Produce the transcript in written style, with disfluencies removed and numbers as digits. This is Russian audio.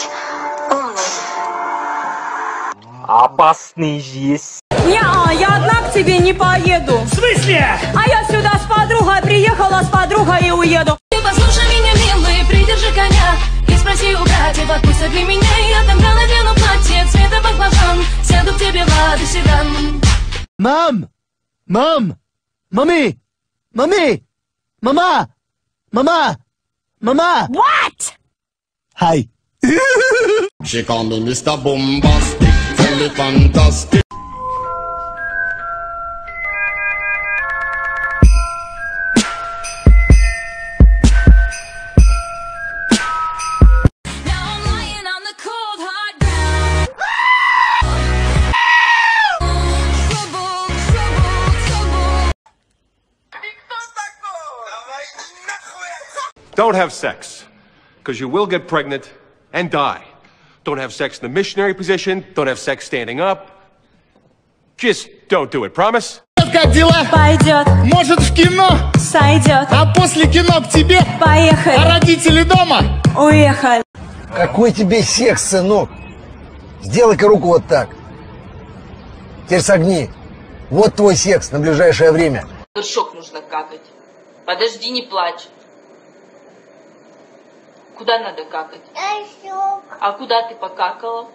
быть умным. Опасный есть. Не-а, я одна к тебе не поеду. В смысле? А я сюда с подругой приехала, с подругой и уеду. Ты послушай меня, милый, придержи коня и спроси у братьев, отпусти для меня. Я тогда надену платье цвета баклажан, сяду к тебе в Лада седан. Мам! Мам! Мами! Mami! Mama! Mama! Mama! What? Hi! She call me Mr. Bombastic, tell me fantastic. Now I'm lying on the cold hard ground. Trouble, trouble, trouble. Don't have sex, because you will get pregnant and die. Don't have sex in the missionary position. Don't have sex standing up. Just don't do it. Promise? Как дела? Пойдет, Может, в кино? сойдет. А после кино к тебе? А Поехали, родители дома? уехали. Какой тебе секс, сынок? Сделай-ка руку вот так. Теперь согни. Вот твой секс на ближайшее время. Горшок нужно какать. Подожди, не плачь. Куда надо какать? А куда ты покакала?